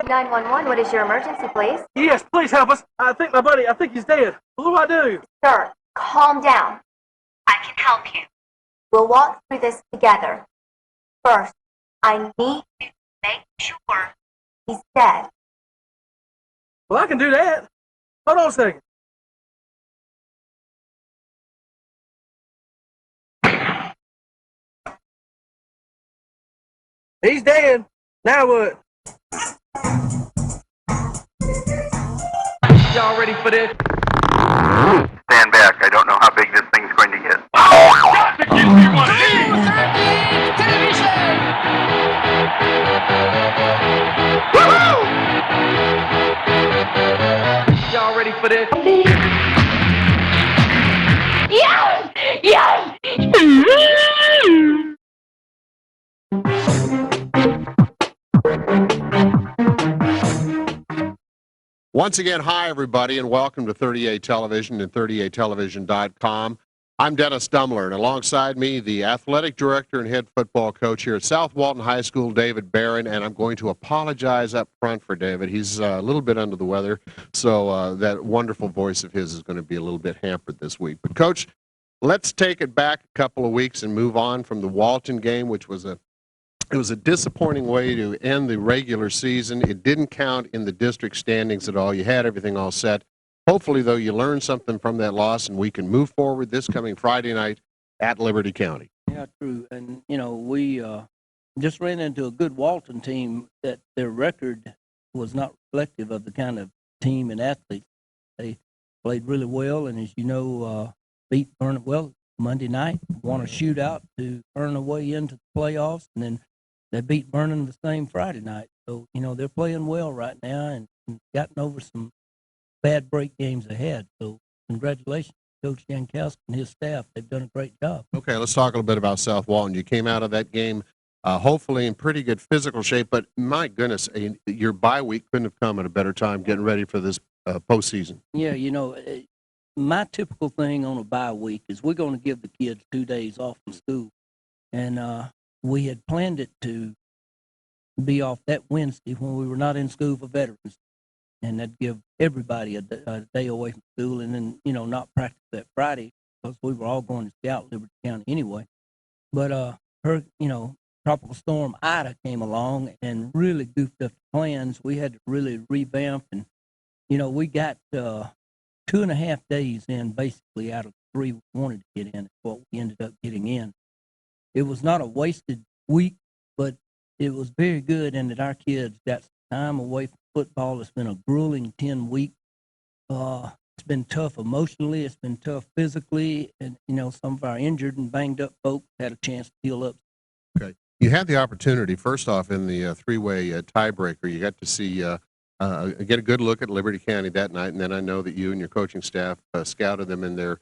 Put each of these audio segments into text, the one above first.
911, what is your emergency, please? Yes, please help us. I think he's dead. What do I do? Sir, calm down. I can help you. We'll walk through this together. First, I need you to make sure he's dead. Well, I can do that. Hold on a second. He's dead. Now what? Y'all ready for this? Stand back. I don't know how big this thing's going to get. Oh, to give me one of these! Television! Woohoo! Y'all ready for this? Yes! Yes! Once again, hi, everybody, and welcome to 38 Television and 38television.com. I'm Dennis Dumler, and alongside me, the athletic director and head football coach here at South Walton High School, David Barron, and I'm going to apologize up front for David. He's a little bit under the weather, so that wonderful voice of his is going to be a little bit hampered this week. But, Coach, let's take it back a couple of weeks and move on from the Walton game, which was a disappointing way to end the regular season. It didn't count in the district standings at all. You had everything all set. Hopefully, though, you learned something from that loss, and we can move forward this coming Friday night at Liberty County. Yeah, true. And, you know, we just ran into a good Walton team that their record was not reflective of the kind of team and athletes. They played really well, and as you know, beat Vernon well Monday night, won a shootout to earn a way into the playoffs, and then they beat Vernon the same Friday night. So, you know, they're playing well right now and gotten over some bad break games ahead. So, congratulations, Coach Jankowski and his staff. They've done a great job. Okay, let's talk a little bit about South Walton. You came out of that game hopefully in pretty good physical shape, but my goodness, your bye week couldn't have come at a better time getting ready for this postseason. Yeah, you know, my typical thing on a bye week is we're going to give the kids 2 days off from school. And we had planned it to be off that Wednesday when we were not in school for veterans. And that'd give everybody a day away from school and then, you know, not practice that Friday because we were all going to scout Liberty County anyway. But her, you know, Tropical Storm Ida came along and really goofed up the plans. We had to really revamp and, you know, we got 2.5 days in basically out of 3 we wanted to get in. Is what we ended up getting in. It was not a wasted week, but it was very good in that our kids got some time away from football. It's been a grueling 10 weeks. It's been tough emotionally. It's been tough physically. And, you know, some of our injured and banged up folks had a chance to heal up. Okay. You had the opportunity, first off, in the three-way tiebreaker. You got to see get a good look at Liberty County that night, and then I know that you and your coaching staff scouted them in their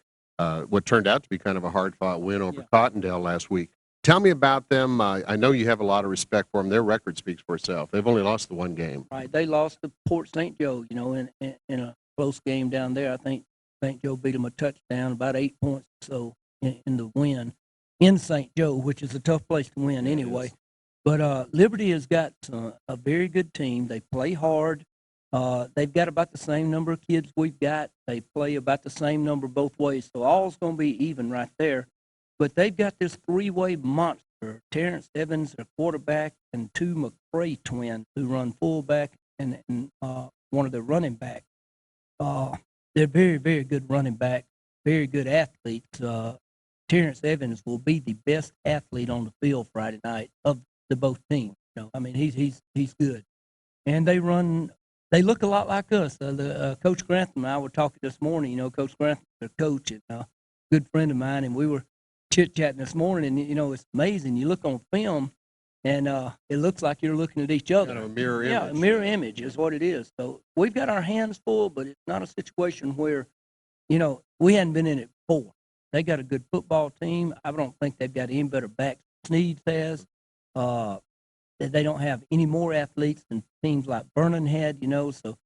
what turned out to be kind of a hard-fought win over Cottondale last week. Tell me about them. I know you have a lot of respect for them. Their record speaks for itself. They've only lost the one game. Right. They lost to Port St. Joe, you know, in a close game down there. I think St. Joe beat them a touchdown, about 8 points or so in the win in St. Joe, which is a tough place to win anyway. But Liberty has got a very good team. They play hard. They've got about the same number of kids we've got. They play about the same number both ways. So all's going to be even right there. But they've got this three-way monster, Terrence Evans, their quarterback, and 2 McCray twins who run fullback and one of their running backs. They're very, very good running back, very good athletes. Terrence Evans will be the best athlete on the field Friday night of the both teams. You know, I mean, he's good. And they look a lot like us. Coach Grantham and I were talking this morning. You know, Coach Grantham, their coach, and a good friend of mine, and we were chit-chatting this morning, and, you know, it's amazing. You look on film, and it looks like you're looking at each other. Kind of a mirror image. Yeah, a mirror image is what it is. So we've got our hands full, but it's not a situation where, you know, we hadn't been in it before. They got a good football team. I don't think they've got any better backs than Sneeds has. They don't have any more athletes than teams like Vernon had, you know, so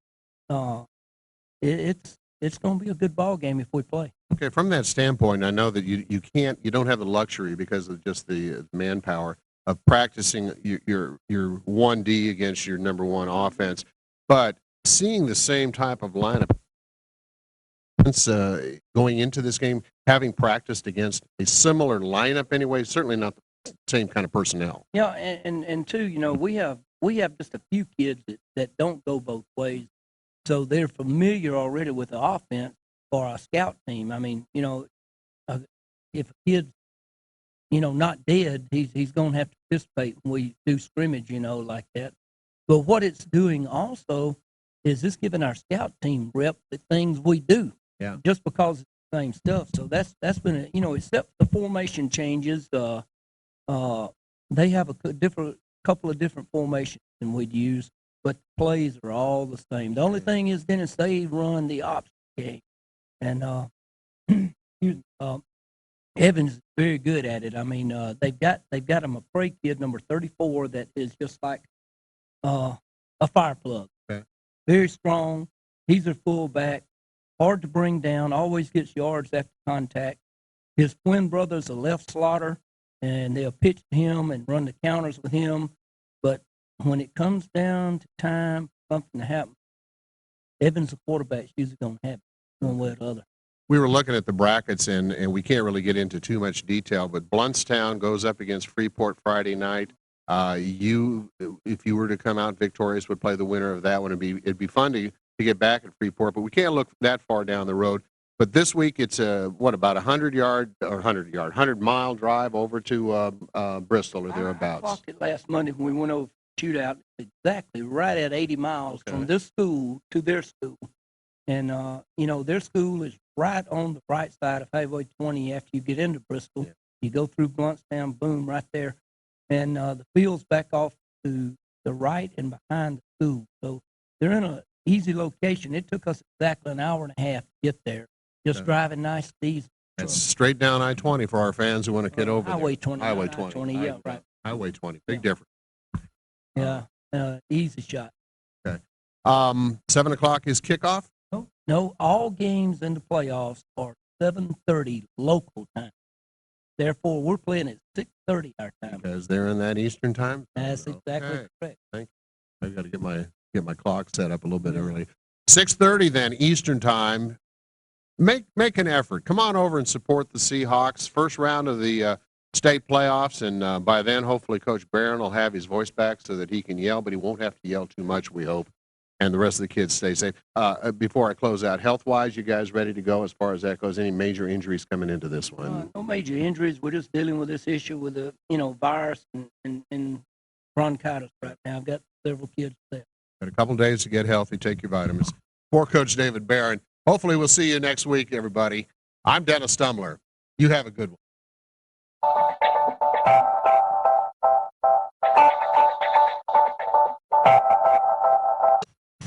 it's going to be a good ball game if we play. Okay, from that standpoint, I know that you don't have the luxury because of just the manpower practicing your 1D against your number one offense, but seeing the same type of lineup going into this game, having practiced against a similar lineup anyway, certainly not the same kind of personnel. Yeah, and too, we have just a few kids that don't go both ways, so they're familiar already with the offense for our scout team. I mean, if a kid's not dead, he's going to have to participate when we do scrimmage, like that. But what it's doing also is it's giving our scout team rep the things we do. Yeah. Just because it's the same stuff. So that's been except the formation changes. They have a couple of different formations than we'd use, but the plays are all the same. The only thing is, Dennis, they run the option game, and Evans is very good at it. I mean, they've got him a Prey kid, number 34, that is just like a fire plug. Okay. Very strong. He's a fullback, hard to bring down, always gets yards after contact. His twin brother's a left slotter, and they'll pitch to him and run the counters with him. But when it comes down to time for something to happen, Evans, the quarterback's usually going to happen one way or the other. We were looking at the brackets, and we can't really get into too much detail, but Bluntstown goes up against Freeport Friday night. If you were to come out victorious, would play the winner of that one. It'd be fun to get back at Freeport, but we can't look that far down the road. But this week, it's about 100-mile drive over to Bristol or thereabouts. I clocked it last Monday when we went over shootout, exactly right at 80 miles from this school to their school. And, their school is right on the right side of Highway 20 after you get into Bristol. Yeah. You go through Bluntstown, boom, right there. And the fields back off to the right and behind the school. So they're in an easy location. It took us exactly an hour and a half to get there, just driving nice diesel. It's straight down I-20 for our fans who want to get over Highway there. 20. Highway 20. Yeah, right. Highway 20. Big difference. Yeah, easy shot. Okay. 7 o'clock is kickoff? No, all games in the playoffs are 7:30 local time. Therefore, we're playing at 6:30 our time. Because they're in that Eastern time? That's exactly correct. Thank you. I've got to get my clock set up a little bit early. 6:30 then Eastern time. Make an effort. Come on over and support the Seahawks. First round of the state playoffs, and by then, hopefully, Coach Barron will have his voice back so that he can yell, but he won't have to yell too much, we hope. And the rest of the kids stay safe. Before I close out, health-wise, you guys ready to go as far as that goes? Any major injuries coming into this one? No major injuries. We're just dealing with this issue with the virus and bronchitis right now. I've got several kids there. Got a couple days to get healthy. Take your vitamins. For Coach David Barron. Hopefully, we'll see you next week, everybody. I'm Dennis Stumbler. You have a good one.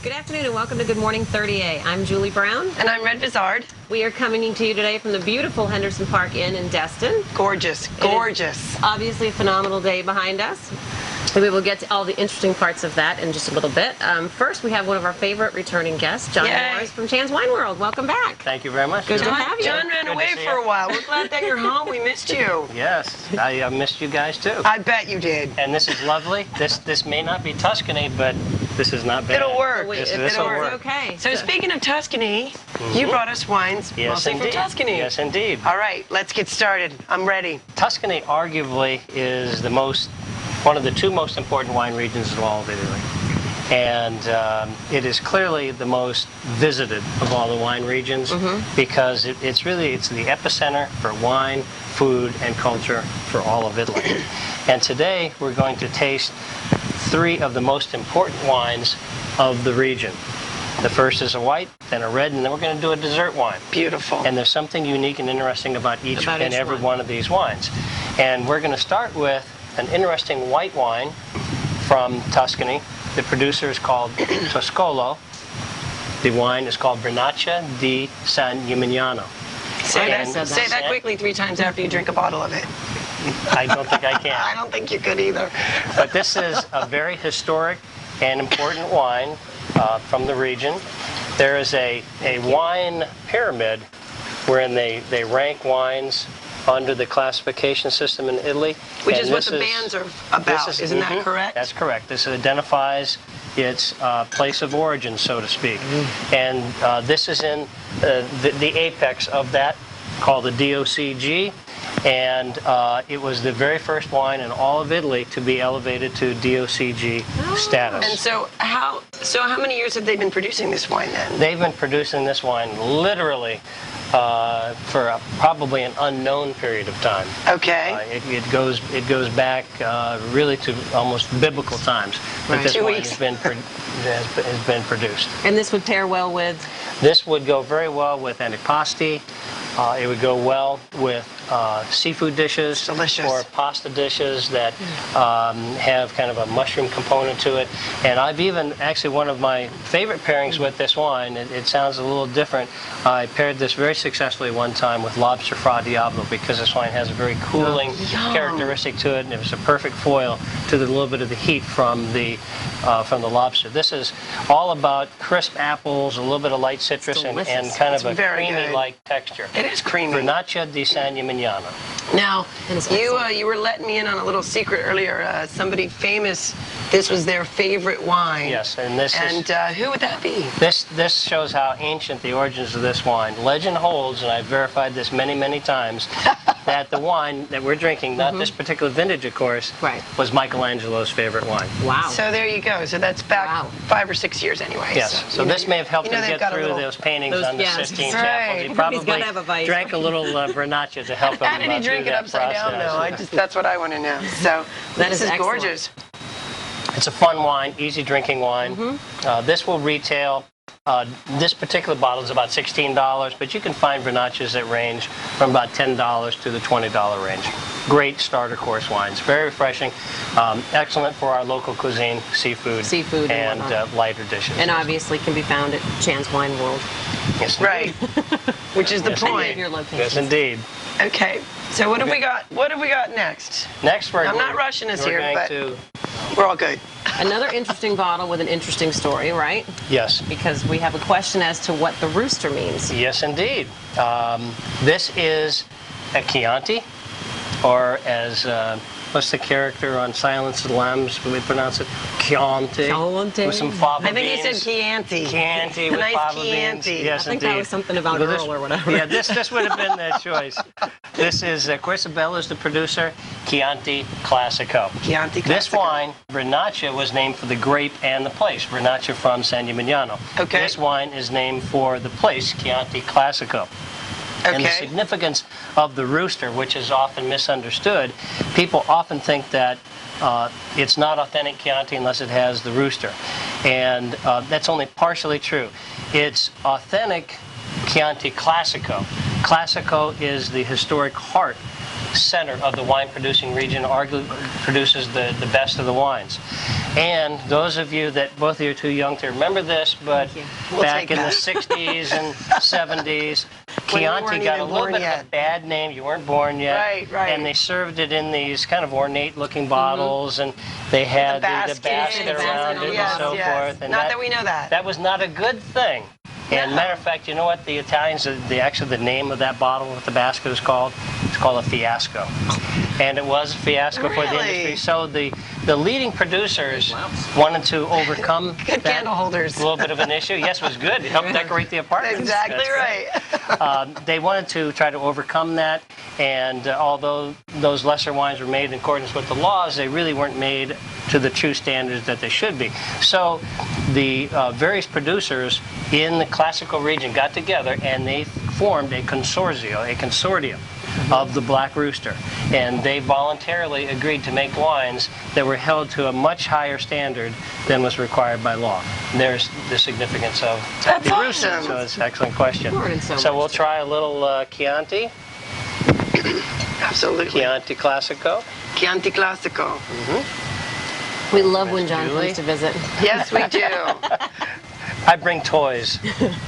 Good afternoon and welcome to Good Morning 30A. I'm Julie Brown. And I'm Red Vizard. We are coming to you today from the beautiful Henderson Park Inn in Destin. Gorgeous, gorgeous. Obviously a phenomenal day behind us. We will get to all the interesting parts of that in just a little bit. First, we have one of our favorite returning guests, John Morris from Chan's Wine World. Welcome back. Thank you very much. Good to have you. John ran away for a while. We're glad that you're home. We missed you. Yes, I missed you guys too. I bet you did. And this is lovely. This may not be Tuscany, but this is not bad. It'll work. It'll work. Okay. So speaking of Tuscany, you brought us wines mostly from Tuscany. Yes, indeed. All right, let's get started. I'm ready. Tuscany arguably is one of the two most important wine regions of all of Italy. And it is clearly the most visited of all the wine regions because it's the epicenter for wine, food, and culture for all of Italy. And today we're going to taste three of the most important wines of the region. The first is a white, then a red, and then we're going to do a dessert wine. Beautiful. And there's something unique and interesting about each and every one of these wines. And we're going to start with an interesting white wine from Tuscany. The producer is called Toscolo. The wine is called Vernaccia di San Gimignano. Say that quickly 3 times after you drink a bottle of it. I don't think I can. I don't think you could either. But this is a very historic and important wine from the region. There is a wine pyramid wherein they rank wines under the classification system in Italy. Which And is what this the bands are about, isn't that correct? That's correct. This identifies its place of origin, so to speak. And this is in the apex of that, called the DOCG. And it was the very first wine in all of Italy to be elevated to DOCG status. And so how many years have they been producing this wine then? They've been producing this wine literally for probably an unknown period of time. Okay. It goes back really to almost biblical times that this 2 wine weeks. has been produced. And this would pair well with? This would go very well with antipasti. It would go well with seafood dishes. Delicious. Or pasta dishes that have kind of a mushroom component to it. And I've even, actually one of my favorite pairings with this wine, it sounds a little different, I paired this very successfully one time with lobster fra diavolo, because this wine has a very cooling characteristic to it, and it was a perfect foil to the little bit of the heat from the lobster. This is all about crisp apples, a little bit of light citrus, and kind of a very good. creamy-like texture. It is creamy. Vernaccia di San Gimignano. Now, And it's you excellent. you were letting me in on a little secret earlier. Somebody famous, this was their favorite wine. Yes, and this is... And who would that be? This shows how ancient the origins of this wine. Legend holds, and I've verified this many, many times, that the wine that we're drinking, not this particular vintage, of course, Right. was Michelangelo's favorite wine. Wow. So there you go. So that's back Wow. 5 or 6 years anyway. Yes, so you know, this may have helped you know him they've get got a through little- those paintings those- on the yeah, Sistine right. Chapel. He probably He's gotta have a vice. drank a little Vernaccia to help him. How did he through drink it that upside down process. though? That's what I want to know. So That this is is excellent. gorgeous. It's a fun wine, easy drinking wine. This will retail. This particular bottle is about $16, but you can find Vernaccias that range from about $10 to the $20 range. Great starter course wines, very refreshing, excellent for our local cuisine, seafood, Seafood and whatnot. lighter dishes. And obviously can be found at Chan's Wine World. Yes, Right. Which is the Yes, point. Of your locations. yes, indeed. Okay. So what have we got? What have we got next? Next, I'm not rushing us here, going but- to, We're all good. Another interesting bottle with an interesting story, right? yes. Because we have a question as to what the rooster means. Yes, indeed. This is a Chianti, or as what's the character on Silence of the Lambs? We pronounce it Chianti. Chianti. With some fava I think he beans. said Chianti. Chianti A with nice fava Chianti. beans. Yes, I think indeed. that was something about Well, this- Earl or whatever. Yeah, this would have been their choice. This is Quisabella is the producer. Chianti Classico. Chianti This Classico. wine, Vernaccia, was named for the grape and the place. Vernaccia from San Gimignano. Okay. This wine is named for the place, Chianti Classico. And the Okay. significance of the rooster, which is often misunderstood, people often think that it's not authentic Chianti unless it has the rooster. And that's only partially true. It's authentic Chianti Classico. Classico is the historic heart center of the wine producing region, arguably produces the best of the wines. And those of you that, both of you are too young to remember this, but We'll back take in that. the 60s and 70s, When we Chianti weren't got a even little born bit of yet. a bad name. You weren't born yet. Right, right. And they served it in these kind of ornate looking bottles, and they had the basket around it yes, and so yes. forth. And Not that we know that. That was not a good thing. And No. matter of fact, you know what the Italians, actually the name of that bottle with the basket is called? It's called a fiasco. And it was a fiasco for the Really? industry. So the leading producers wanted to overcome Good that candle holders. little bit of an issue. Yes, it was good. It helped decorate the apartment. Exactly right. They wanted to try to overcome that, and although those lesser wines were made in accordance with the laws, they really weren't made to the true standards that they should be. So the various producers in the classical region got together and they formed a consortium of the Black Rooster, and they voluntarily agreed to make wines that were held to a much higher standard than was required by law. There's the significance of That's the rooster. awesome. So it's an excellent question. Learning so So much we'll today. try a little Chianti, Absolutely. Chianti Classico. Chianti Classico. We love when John Julie? comes to visit. Yes, we do. I bring toys.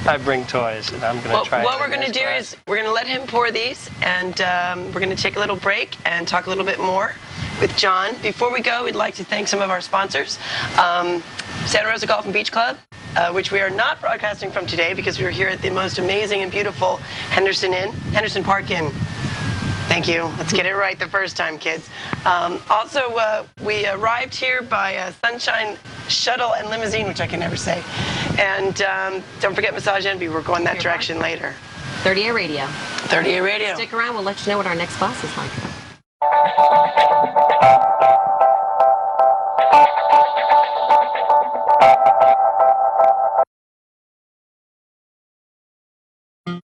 I bring toys, and I'm going Well, to try. what we're going to do is we're going to let him pour these, and we're going to take a little break and talk a little bit more with John. Before we go, we'd like to thank some of our sponsors. Santa Rosa Golf and Beach Club, which we are not broadcasting from today because we're here at the most amazing and beautiful Henderson Park Inn. Thank you. Let's get it right the first time, kids. We arrived here by Sunshine Shuttle and Limousine, which I can never say. And don't forget Massage Envy. We're going that direction later. 30A Radio. 30A Radio. Stick around. We'll let you know what our next bus is like.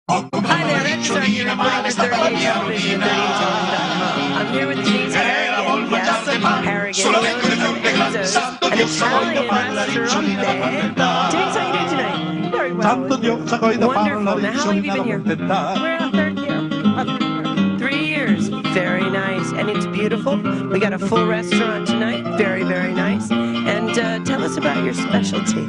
Hi there, Red Star here reporting for 38 Television and 38television.com. I'm here with Denise Harrigan, yes, Harrigan, Enzo's, an Italian restaurant. Denise, how are you doing tonight? Very well. Wonderful. Now, how long have you been here? We're our third year. 3 years. Very nice. And it's beautiful. We got a full restaurant tonight. Very, very nice. And tell us about your specialty.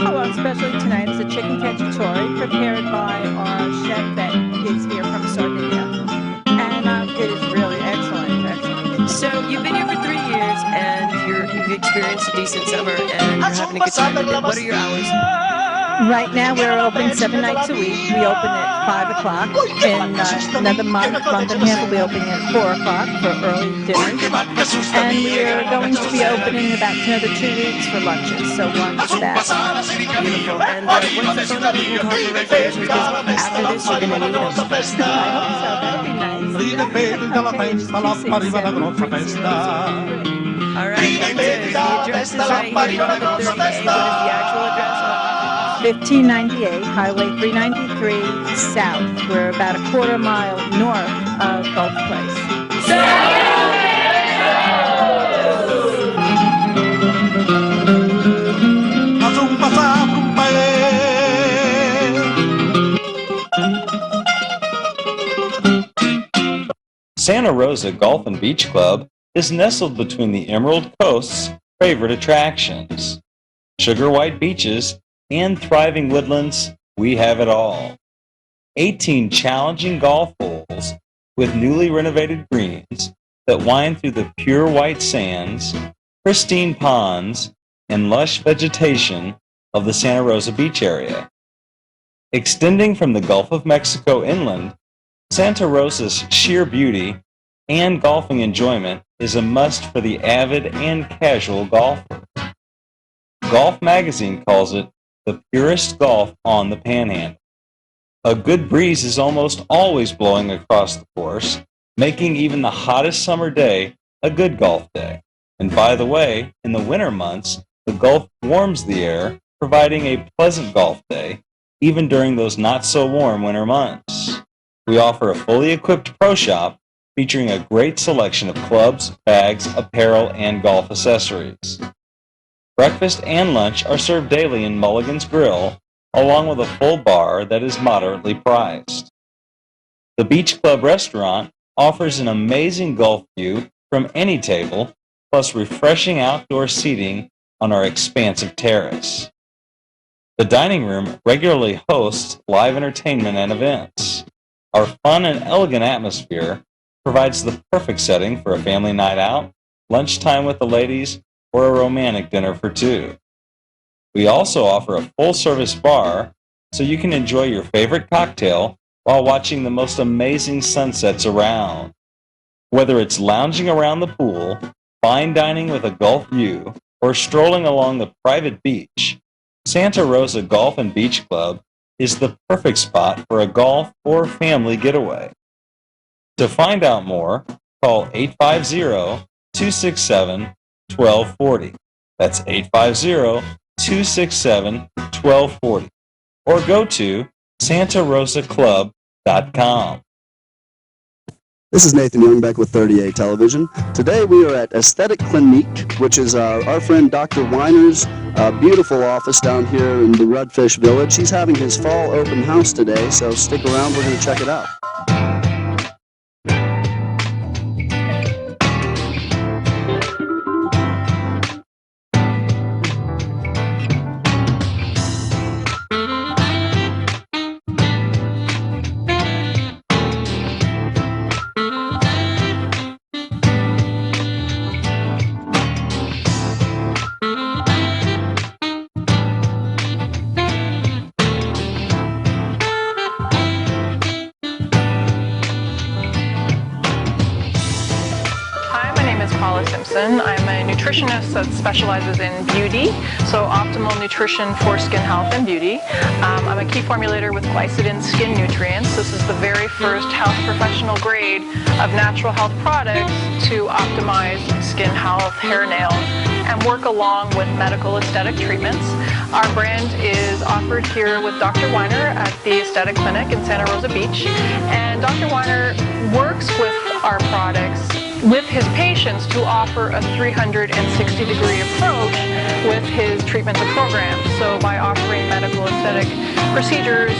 Oh, our specialty tonight is a chicken cacciatore prepared by our chef that is here from Sardinia. And it is really excellent, excellent. So you've been here for 3 years and you've experienced a decent summer and you're having a good time with it. What are your hours? Right now we're open 7 nights a week. We open at 5 o'clock. In another month and a half, we'll be opening at 4 o'clock for early dinners. And we are going to be opening about another 2 weeks for lunches. So once that. Beautiful. And what's the phone number you can call for reservations? Because after this, you're going to need them. I hope so. That'll be nice. All right. And the address is right here. Number 38. What is the actual address? 1598 Highway 393 South. We're about a quarter mile north of Gulf Place. Santa Rosa Golf and Beach Club is nestled between the Emerald Coast's favorite attractions. Sugar white beaches and thriving woodlands, we have it all. 18 challenging golf holes with newly renovated greens that wind through the pure white sands, pristine ponds, and lush vegetation of the Santa Rosa Beach area. Extending from the Gulf of Mexico inland, Santa Rosa's sheer beauty and golfing enjoyment is a must for the avid and casual golfer. Golf Magazine calls it the purest golf on the Panhandle. A good breeze is almost always blowing across the course, making even the hottest summer day a good golf day. And by the way, in the winter months, the Gulf warms the air, providing a pleasant golf day, even during those not-so-warm winter months. We offer a fully equipped pro shop featuring a great selection of clubs, bags, apparel, and golf accessories. Breakfast and lunch are served daily in Mulligan's Grill, along with a full bar that is moderately priced. The Beach Club restaurant offers an amazing golf view from any table, plus refreshing outdoor seating on our expansive terrace. The dining room regularly hosts live entertainment and events. Our fun and elegant atmosphere provides the perfect setting for a family night out, lunchtime with the ladies, or a romantic dinner for two. We also offer a full-service bar so you can enjoy your favorite cocktail while watching the most amazing sunsets around. Whether it's lounging around the pool, fine dining with a golf view, or strolling along the private beach, Santa Rosa Golf and Beach Club is the perfect spot for a golf or family getaway. To find out more, call 850-267-1240. That's 850-267-1240. Or go to santarosaclub.com. This is Nathan Youngbeck with 38 Television. Today we are at Aesthetic Clinique, which is our friend Dr. Weiner's beautiful office down here in the Redfish Village. He's having his fall open house today, so stick around, we're going to check it out. Johnson. I'm a nutritionist that specializes in beauty, so optimal nutrition for skin health and beauty. I'm a key formulator with Glycidin Skin Nutrients. This is the very first health professional grade of natural health products to optimize skin health, hair, nails, and work along with medical aesthetic treatments. Our brand is offered here with Dr. Weiner at the Aesthetic Clinic in Santa Rosa Beach. And Dr. Weiner works with our products with his patients to offer a 360-degree approach with his treatments and programs. So by offering medical aesthetic procedures,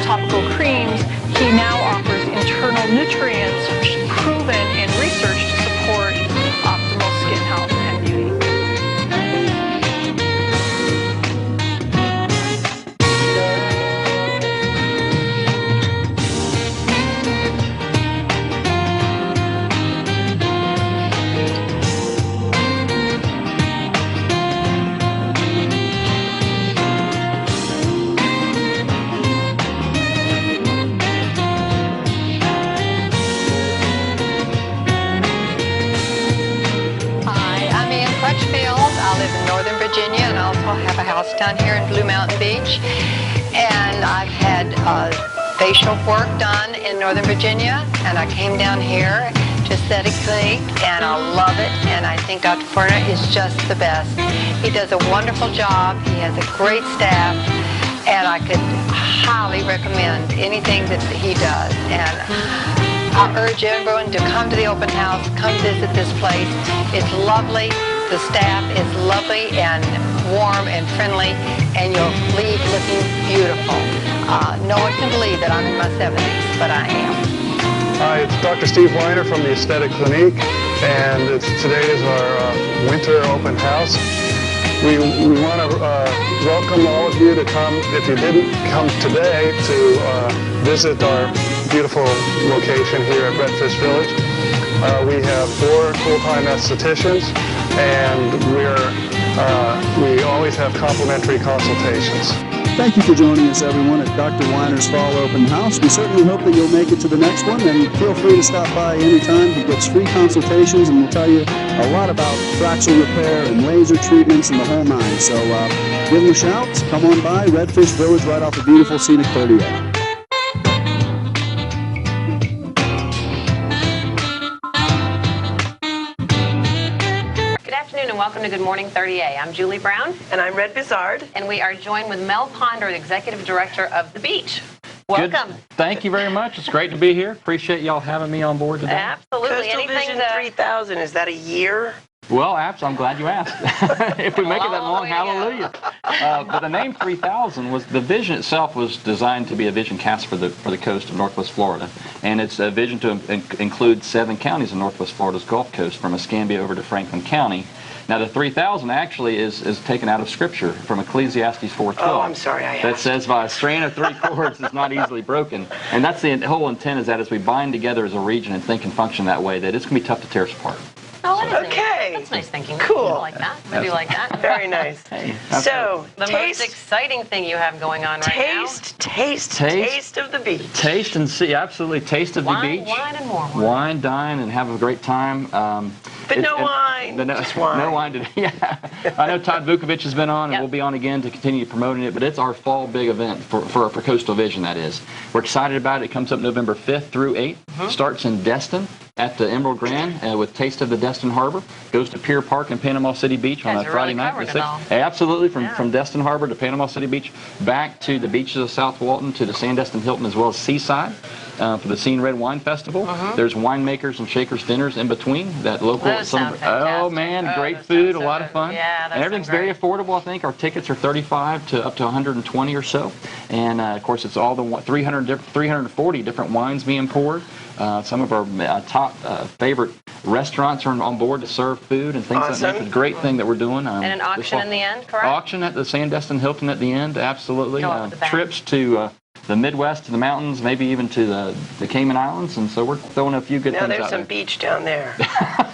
topical creams, he now offers internal nutrients proven in research to support optimal skin health and beauty. Virginia, and I also have a house down here in Blue Mountain Beach. And I've had facial work done in Northern Virginia, and I came down here to Aesthetic Clinic, and I love it, and I think Dr. Werner is just the best. He does a wonderful job. He has a great staff, and I could highly recommend anything that he does. And I urge everyone to come to the open house, come visit this place. It's lovely. The staff is lovely and warm and friendly, and you'll leave looking beautiful. No one can believe that I'm in my 70s, but I am. Hi, it's Dr. Steve Weiner from the Aesthetic Clinique, and today is our winter open house. We want to welcome all of you to come, if you didn't come today, to visit our beautiful location here at Redfish Village. We have 4 full-time estheticians, and we always have complimentary consultations. Thank you for joining us, everyone, at Dr. Weiner's Fall Open House. We certainly hope that you'll make it to the next one, and feel free to stop by anytime. He gets free consultations, and will tell you a lot about fracture repair and laser treatments and the whole nine. So give him a shout. Come on by Redfish Village, right off the beautiful scenic 38. Welcome to Good Morning 30A. I'm Julie Brown. And I'm Red Bizard. And we are joined with Mel Ponder, the Executive Director of The Beach. Welcome. Good. Thank you very much. It's great to be here. Appreciate y'all having me on board today. Absolutely. Coastal Vision 3000, is that a year? Well, I'm glad you asked. If we make it that long, hallelujah. But the name 3000 was, the vision itself was designed to be a vision cast for the coast of Northwest Florida. And it's a vision to include 7 counties in Northwest Florida's Gulf Coast, from Escambia over to Franklin County. Now, the 3,000 actually is taken out of Scripture from Ecclesiastes 4:12. Oh, I'm sorry, That says, by a strand of 3 cords is not easily broken. And that's the whole intent, is that as we bind together as a region and think and function that way, that it's going to be tough to tear us apart. Oh, that is okay. That's nice thinking. Cool. I like that. I do like that. Very nice. Hey, so, the most exciting thing you have going on right now. Taste of the beach. Taste and see, absolutely. Taste of the beach. Wine and more wine. Wine, dine, and have a great time. But no wine. Just wine. No wine today. Yeah. I know Todd Vukovic has been on, and we'll be on again to continue promoting it, but it's our fall big event for Coastal Vision, that is. We're excited about it. It comes up November 5th through 8th. Starts in Destin at the Emerald Grand with Taste of the Destin Harbor. Goes to Pier Park in Panama City Beach on a Friday night. Absolutely, from Destin Harbor to Panama City Beach, back to the beaches of South Walton, to the Sandestin Hilton, as well as Seaside. For the Scene Red Wine Festival. There's winemakers and shakers dinners in between. That local. Oh man, great food, a lot of fun. Yeah, and everything's very affordable. I think our tickets are $35 to up to $120 or so. And of course, it's all the 340 different wines being poured. Some of our top favorite restaurants are on board to serve food and things like that. It's a great thing that we're doing. And an auction in the end, correct? Auction at the Sandestin Hilton at the end, absolutely. Trips to the Midwest, to the mountains, maybe even to the Cayman Islands, and so we're throwing a few good things out there. Now there's some beach down there.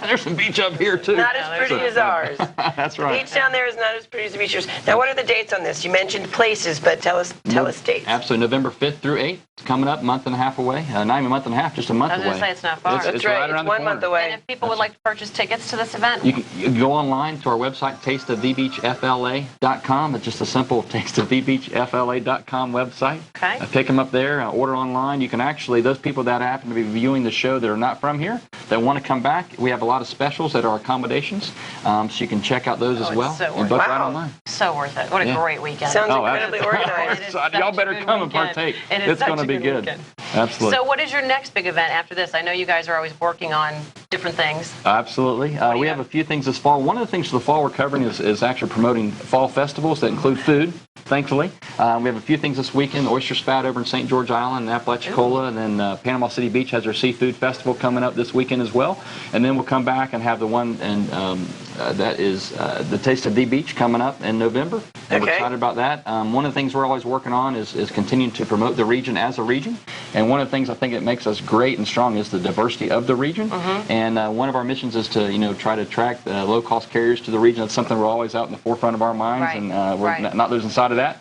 There's some beach up here too. Not as pretty as ours. That's right. The beach down there is not as pretty as the beach yours. Now, what are the dates on this? You mentioned places, but tell us dates. Absolutely, November 5th through 8th. coming up, month and a half away. Not even a month and a half, just a month I was away. going to say, it's not far. That's right right. around It's the 1 month corner. away. And if people would like to purchase tickets to this event, You can go online to our website, tasteofthebeachfla.com. It's just a simple tasteofthebeachfla.com website. Okay. Pick them up there, order online. You can actually, those people that happen to be viewing the show that are not from here, that want to come back, we have a lot of specials at our accommodations, so you can check out those as it's well. so and worth book it. right online. so worth it. What a Yeah. great weekend. Sounds Oh, incredibly organized. It is Y'all such better a good come and weekend. partake. It is It's such going to a be good. weekend. Absolutely. So what is your next big event after this? I know you guys are always working on different things. Absolutely. We have a few things this fall. One of the things for the fall we're covering is actually promoting fall festivals that include food, thankfully. We have a few things this weekend. Oyster Spat over in St. George Island and Apalachicola, and then Panama City Beach has their seafood festival coming up this weekend as well. And then we'll come back and have the one that is the Taste of the Beach coming up in November. And we're excited about that. One of the things we're always working on is continuing to promote the region as a region. And one of the things I think it makes us great and strong is the diversity of the region. And one of our missions is to try to attract low-cost carriers to the region. That's something we're always out in the forefront of our minds, and we're not losing sight of that.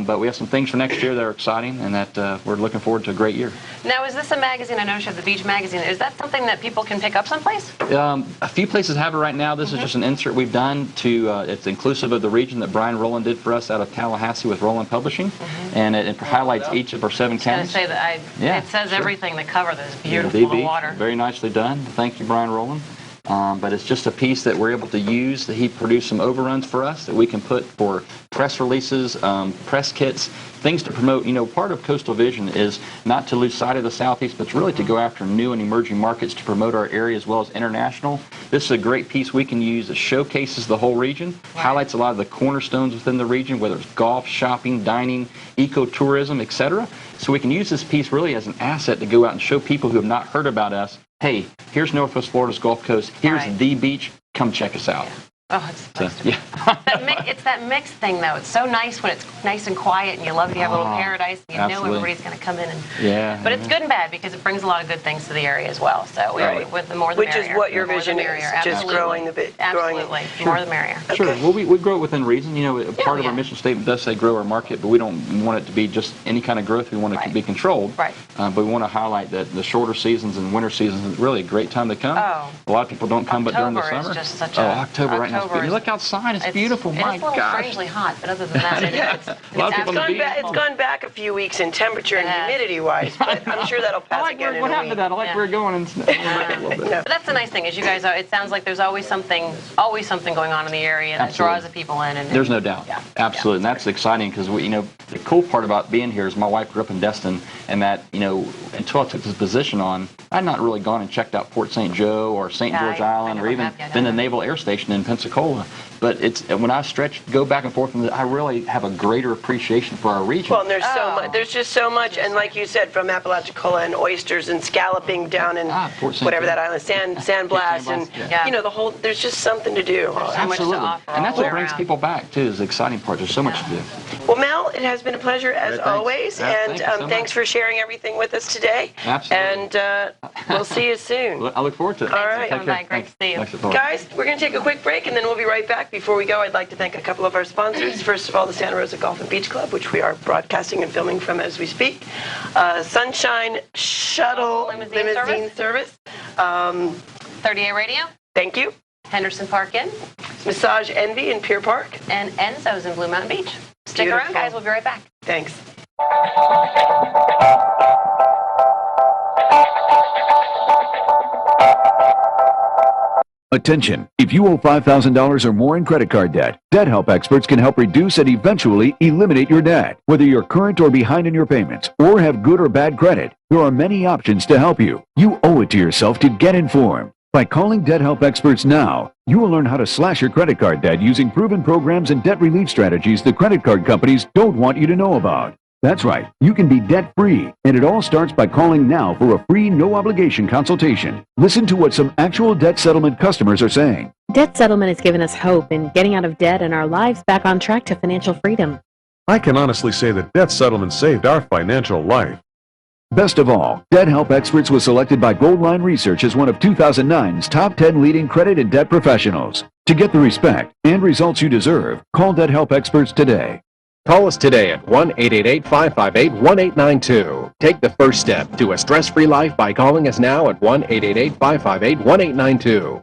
But we have some things for next year that are exciting, and that we're looking forward to a great year. Now, is this a magazine? I noticed you have the Beach Magazine. Is that something that people can pick up someplace? A few places have it right now. This is just an insert we've done to, it's inclusive of the region that Brian Rowland did for us out of Tallahassee with Rowland Publishing, and it highlights each of our 7 counties. I was going to say that it says everything, the cover, this beautiful DB, water. very nicely done. Thank you, Brian Rowland. But it's just a piece that we're able to use. That he produced some overruns for us that we can put for press releases, press kits, things to promote. Part of Coastal Vision is not to lose sight of the Southeast, but really to go after new and emerging markets to promote our area as well as international. This is a great piece we can use that showcases the whole region, highlights a lot of the cornerstones within the region, whether it's golf, shopping, dining, ecotourism, etc. So we can use this piece really as an asset to go out and show people who have not heard about us, hey, here's Northwest Florida's Gulf Coast, here's the beach, come check us out. Oh, it's supposed to be. It's that mixed thing, though. It's so nice when it's nice and quiet, and you love to have a little paradise, and you know everybody's going to come in. But it's good and bad because it brings a lot of good things to the area as well. So with the more the merrier. Which is what your vision is, just growing the bit. Absolutely. The more the merrier. Sure. Well, we grow it within reason. Part of our mission statement does say grow our market, but we don't want it to be just any kind of growth. We want it to be controlled. Right. But we want to highlight that the shorter seasons and winter seasons is really a great time to come. Oh. A lot of people don't come but during the October summer. is just such October right now. You look outside, it's beautiful. My It's a little gosh. strangely hot, but other than that, It's gone back a few weeks in temperature and humidity-wise, but I'm sure that'll pass again in a What happened to that? I like where we're going. But that's the nice thing is you guys are. It sounds like there's always something going on in the area that draws the people in. And There's no doubt. Absolutely. And that's exciting because the cool part about being here is my wife grew up in Destin, and that until I took this position on, I'd not really gone and checked out Port St. Joe or St. George Island or even been to Naval Air Station in Pensacola. But it's when I go back and forth, I really have a greater appreciation for our region. Well, and there's so much. There's just so much, and like you said, from Apalachicola and oysters and scalloping down in whatever that island, San Blas, and the whole. There's just something to do. Absolutely. And that's what brings people back too. Is the exciting part. There's so much to do. Well, Mel, it has been a pleasure as always, Yeah, and thank you so thanks for sharing everything with us today. Absolutely. And we'll see you soon. I look forward to it. All right. Take care. Great to see you. Thanks. Guys, we're going to take a quick break, and then we'll be right back. Before we go, I'd like to thank a couple of our sponsors. First of all, the Santa Rosa Golf and Beach Club, which we are broadcasting and filming from as we speak. Sunshine Shuttle Limousine Service. 38 Radio. Thank you. Henderson Park Inn. Massage Envy in Pier Park. And Enzo's in Blue Mountain Beach. Stick around, guys. We'll be right back. Thanks. Attention, if you owe $5,000 or more in credit card debt, Debt Help experts can help reduce and eventually eliminate your debt. Whether you're current or behind in your payments or have good or bad credit, there are many options to help you. You owe it to yourself to get informed. By calling Debt Help experts now, you will learn how to slash your credit card debt using proven programs and debt relief strategies the credit card companies don't want you to know about. That's right, you can be debt-free, and it all starts by calling now for a free, no-obligation consultation. Listen to what some actual debt settlement customers are saying. Debt settlement has given us hope in getting out of debt and our lives back on track to financial freedom. I can honestly say that debt settlement saved our financial life. Best of all, Debt Help Experts was selected by Goldline Research as one of 2009's top 10 leading credit and debt professionals. To get the respect and results you deserve, call Debt Help Experts today. Call us today at 1-888-558-1892. Take the first step to a stress-free life by calling us now at 1-888-558-1892.